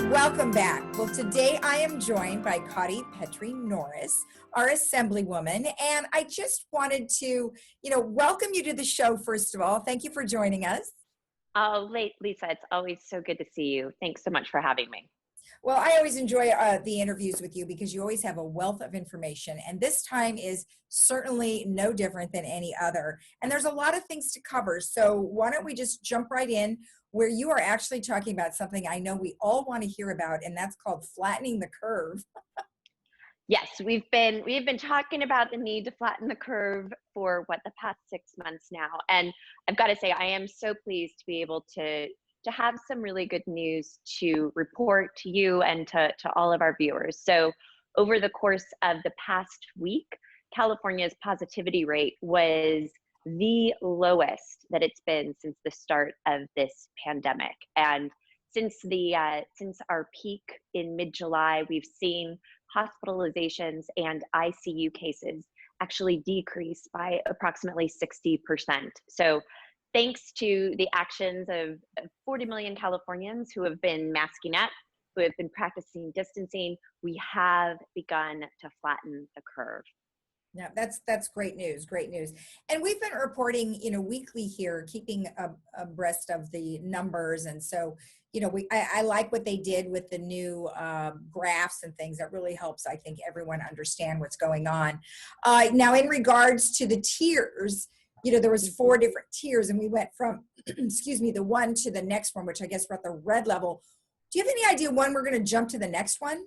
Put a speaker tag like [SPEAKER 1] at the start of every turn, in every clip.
[SPEAKER 1] welcome back. Well, today I am joined by Cottie Petrie-Norris, our Assemblywoman, and I just wanted to, welcome you to the show, first of all. Thank you for joining us.
[SPEAKER 2] Oh, Lisa, it's always so good to see you. Thanks so much for having me.
[SPEAKER 1] Well, I always enjoy the interviews with you because you always have a wealth of information, and this time is certainly no different than any other. And there's a lot of things to cover, so why don't we just jump right in where you are actually talking about something I know we all want to hear about, and that's called flattening the curve.
[SPEAKER 2] Yes, we've been talking about the need to flatten the curve for the past 6 months now, and I've got to say I am so pleased to be able to have some really good news to report to you and to all of our viewers. So over the course of the past week, California's positivity rate was the lowest that it's been since the start of this pandemic. And since our peak in mid-July, we've seen hospitalizations and ICU cases actually decrease by approximately 60%. So thanks to the actions of 40 million Californians who have been masking up, who have been practicing distancing, we have begun to flatten the curve.
[SPEAKER 1] Yeah, that's great news. Great news. And we've been reporting, weekly here, keeping abreast of the numbers. And so, I like what they did with the new graphs and things. That really helps, I think, everyone understand what's going on. Now, in regards to the tiers, there was 4 different tiers, and we went from, the one to the next one, which I guess we're at the red level. Do you have any idea when we're going to jump to the next one?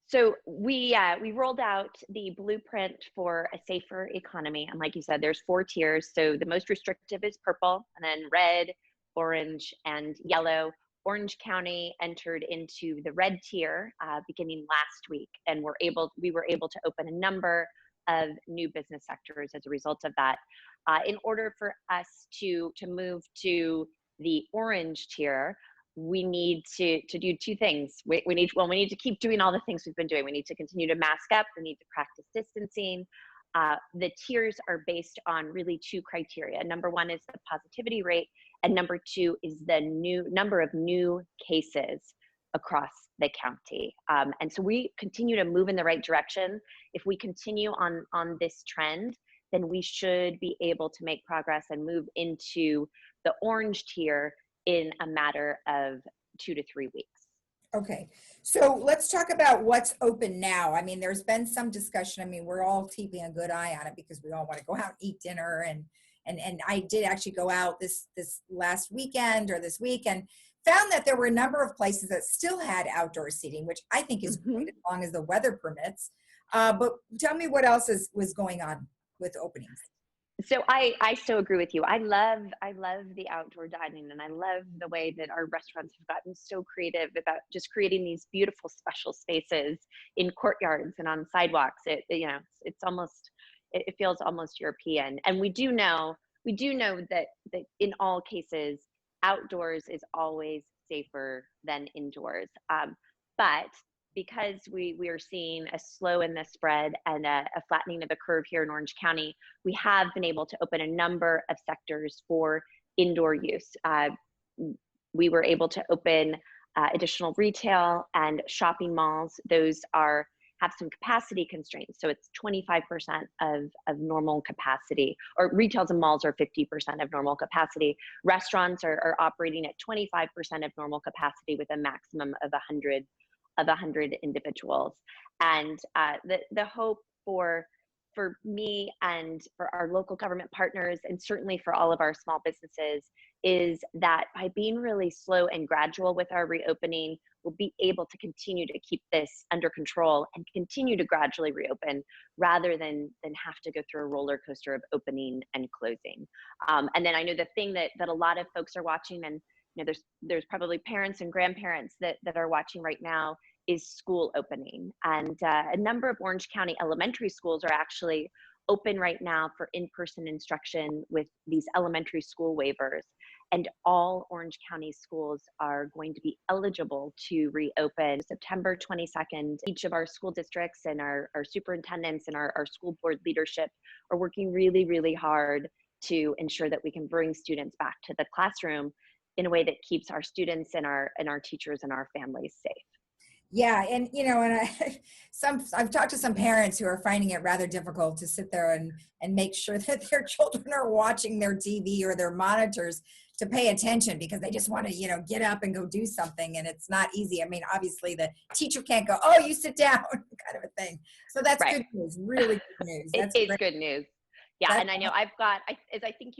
[SPEAKER 2] So we rolled out the blueprint for a safer economy. And like you said, there's 4 tiers. So the most restrictive is purple, and then red, orange, and yellow. Orange County entered into the red tier beginning last week, and we were able to open a number of new business sectors as a result of that. In order for us to move to the orange tier, we need to do 2 things. We need to keep doing all the things we've been doing. We need to continue to mask up. We need to practice distancing. The tiers are based on really 2 criteria. Number 1 is the positivity rate, and number 2 is the number of new cases across the county. And so we continue to move in the right direction. If we continue on this trend, then we should be able to make progress and move into the orange tier in a matter of 2 to 3 weeks.
[SPEAKER 1] Okay, so let's talk about what's open now. I mean, there's been some discussion. I mean, we're all keeping a good eye on it because we all want to go out and eat dinner. And I did actually go out this last weekend or this week and found that there were a number of places that still had outdoor seating, which I think is great as long as the weather permits. But tell me what else was going on with openings.
[SPEAKER 2] So I so agree with you. I love the outdoor dining, and I love the way that our restaurants have gotten so creative about just creating these beautiful special spaces in courtyards and on sidewalks. It feels almost European. And we do know that in all cases, outdoors is always safer than indoors. But because we are seeing a slow in the spread and a flattening of the curve here in Orange County, we have been able to open a number of sectors for indoor use. We were able to open additional retail and shopping malls. Those have some capacity constraints. So it's 25% of normal capacity, or retails and malls are 50% of normal capacity. Restaurants are operating at 25% of normal capacity with a maximum of 100 individuals. And the hope for me and for our local government partners, and certainly for all of our small businesses, is that by being really slow and gradual with our reopening, we'll be able to continue to keep this under control and continue to gradually reopen rather than have to go through a roller coaster of opening and closing. And then I know the thing that a lot of folks are watching, and there's probably parents and grandparents that are watching right now, is school opening. And a number of Orange County elementary schools are actually open right now for in-person instruction with these elementary school waivers. And all Orange County schools are going to be eligible to reopen September 22nd. Each of our school districts and our superintendents and our school board leadership are working really, really hard to ensure that we can bring students back to the classroom in a way that keeps our students and our teachers and our families safe.
[SPEAKER 1] Yeah, and I've talked to some parents who are finding it rather difficult to sit there and make sure that their children are watching their TV or their monitors to pay attention, because they just want to, get up and go do something, and it's not easy. I mean, obviously the teacher can't go, "Oh, you sit down," kind of a thing. So that's
[SPEAKER 2] Right.
[SPEAKER 1] good news, really good news.
[SPEAKER 2] It
[SPEAKER 1] That's
[SPEAKER 2] is
[SPEAKER 1] great.
[SPEAKER 2] good news. Yeah,
[SPEAKER 1] That's
[SPEAKER 2] and I know as I think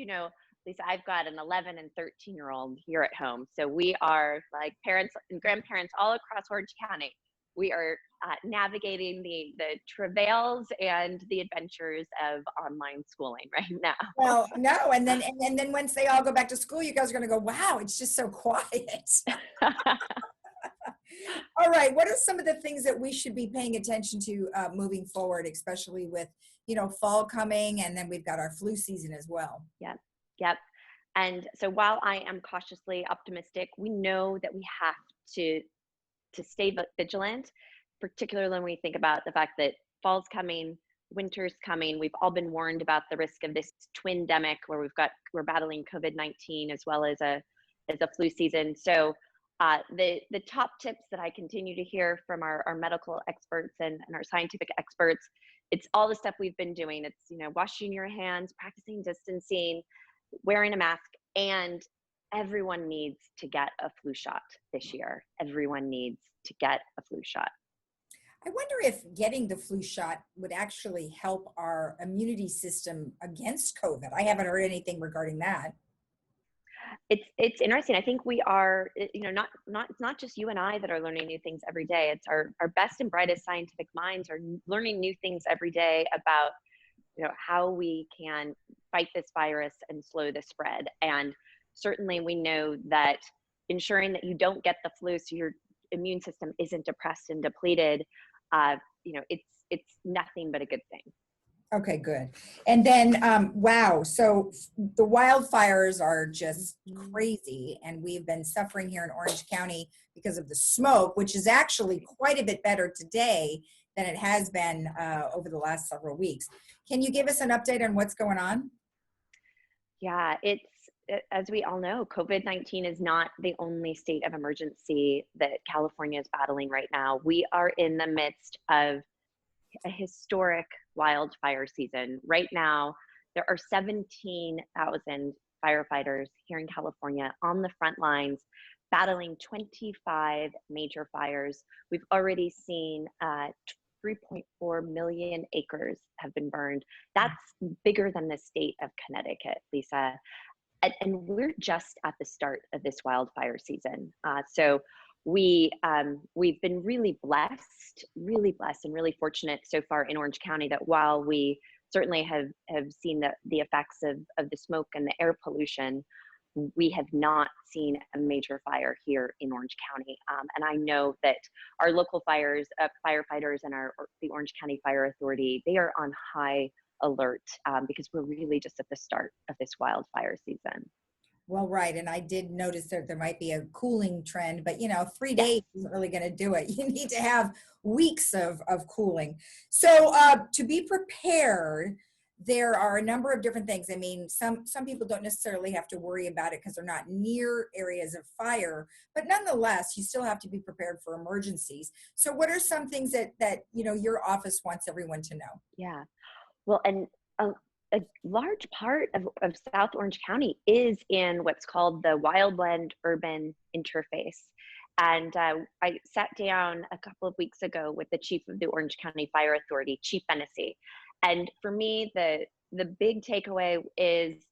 [SPEAKER 2] Lisa, I've got an 11 and 13-year-old here at home. So we are like parents and grandparents all across Orange County. We are navigating the travails and the adventures of online schooling right now.
[SPEAKER 1] well, no, and then once they all go back to school, you guys are going to go, "Wow, it's just so quiet." All right. What are some of the things that we should be paying attention to moving forward, especially with, fall coming, and then we've got our flu season as well?
[SPEAKER 2] Yep. Yep. And so while I am cautiously optimistic, we know that we have to stay vigilant, particularly when we think about the fact that fall's coming, winter's coming. We've all been warned about the risk of this twin-demic where we're battling COVID-19 as well as a flu season. So the top tips that I continue to hear from our medical experts and our scientific experts, it's all the stuff we've been doing. It's, washing your hands, practicing distancing, wearing a mask, and everyone needs to get a flu shot this year. Everyone needs to get a flu shot.
[SPEAKER 1] I wonder if getting the flu shot would actually help our immunity system against COVID. I haven't heard anything regarding that.
[SPEAKER 2] It's interesting. I think we are, it's not just you and I that are learning new things every day. It's our best and brightest scientific minds are learning new things every day about, how we can fight this virus and slow the spread. And certainly we know that ensuring that you don't get the flu so your immune system isn't depressed and depleted, it's nothing but a good thing.
[SPEAKER 1] Okay, good. And then, wow, so the wildfires are just crazy, and we've been suffering here in Orange County because of the smoke, which is actually quite a bit better today than it has been over the last several weeks. Can you give us an update on what's going on?
[SPEAKER 2] Yeah, as we all know, COVID-19 is not the only state of emergency that California is battling right now. We are in the midst of a historic wildfire season. Right now, there are 17,000 firefighters here in California on the front lines battling 25 major fires. We've already seen 3.4 million acres have been burned. That's bigger than the state of Connecticut, Lisa. And we're just at the start of this wildfire season. So we've been really blessed and really fortunate so far in Orange County that while we certainly have seen the effects of the smoke and the air pollution, we have not seen a major fire here in Orange County. And I know that our local firefighters and the Orange County Fire Authority, they are on high alert because we're really just at the start of this wildfire season.
[SPEAKER 1] Well, right. And I did notice that there might be a cooling trend, but 3
[SPEAKER 2] Yeah.
[SPEAKER 1] days isn't really going to do it. You need to have weeks of cooling. So to be prepared, there are a number of different things. I mean, some people don't necessarily have to worry about it because they're not near areas of fire, but nonetheless, you still have to be prepared for emergencies. So what are some things that your office wants everyone to know?
[SPEAKER 2] Yeah. Well, and a large part of South Orange County is in what's called the wildland urban interface. And I sat down a couple of weeks ago with the chief of the Orange County Fire Authority, Chief Fennessy. And for me, the big takeaway is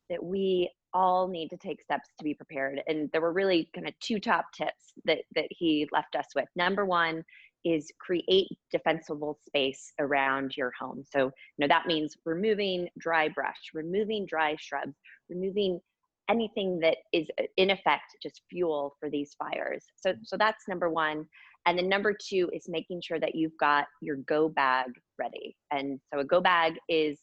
[SPEAKER 2] that we all need to take steps to be prepared. And there were really kind of two top tips that he left us with. Number one is create defensible space around your home. So, that means removing dry brush, removing dry shrubs, removing anything that is in effect just fuel for these fires. So that's number one. And then number two is making sure that you've got your go bag ready. And so a go bag is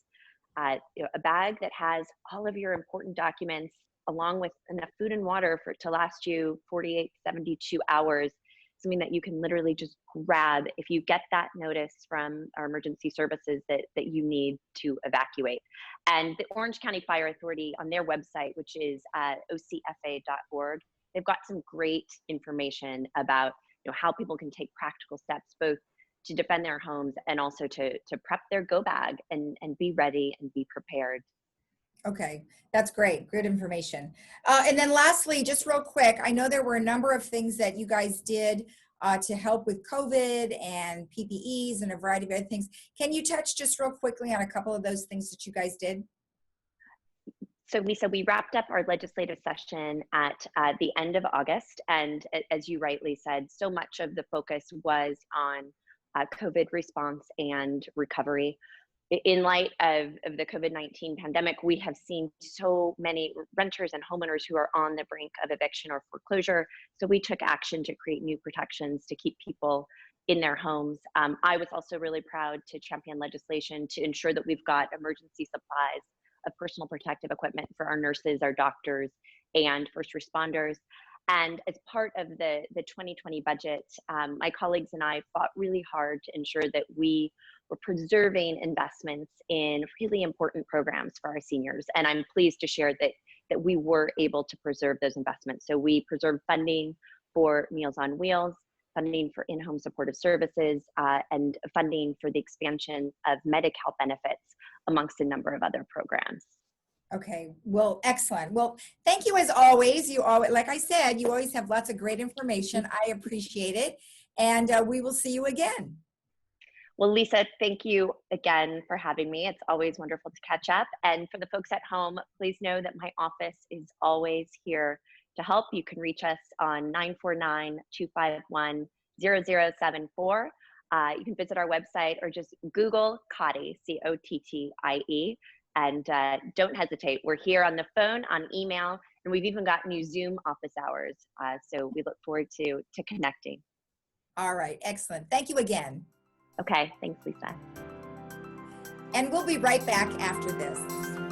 [SPEAKER 2] a bag that has all of your important documents along with enough food and water to last you 48, 72 hours. something that you can literally just grab if you get that notice from our emergency services that you need to evacuate. And the Orange County Fire Authority, on their website, which is ocfa.org, they've got some great information about how people can take practical steps, both to defend their homes and also to prep their go bag and be ready and be prepared.
[SPEAKER 1] Okay, that's great. Good information. And then lastly, just real quick, I know there were a number of things that you guys did to help with COVID and PPEs and a variety of other things. Can you touch just real quickly on a couple of those things that you guys did?
[SPEAKER 2] So Lisa, we wrapped up our legislative session at the end of August. And as you rightly said, so much of the focus was on COVID response and recovery. In light of the COVID-19 pandemic, we have seen so many renters and homeowners who are on the brink of eviction or foreclosure. So we took action to create new protections to keep people in their homes. I was also really proud to champion legislation to ensure that we've got emergency supplies of personal protective equipment for our nurses, our doctors, and first responders. And as part of the 2020 budget, my colleagues and I fought really hard to ensure that we were preserving investments in really important programs for our seniors. And I'm pleased to share that we were able to preserve those investments. So we preserved funding for Meals on Wheels, funding for in-home supportive services, and funding for the expansion of Medi-Cal benefits, amongst a number of other programs.
[SPEAKER 1] Okay, well, excellent. Well, thank you as always. You always, like I said, you always have lots of great information. I appreciate it. And we will see you again.
[SPEAKER 2] Well, Lisa, thank you again for having me. It's always wonderful to catch up. And for the folks at home, please know that my office is always here to help. You can reach us on 949-251-0074. You can visit our website or just Google Cottie, C-O-T-T-I-E. And don't hesitate. We're here on the phone, on email, and we've even got new Zoom office hours. So we look forward to connecting.
[SPEAKER 1] All right, excellent. Thank you again.
[SPEAKER 2] Okay, thanks, Lisa.
[SPEAKER 1] And we'll be right back after this.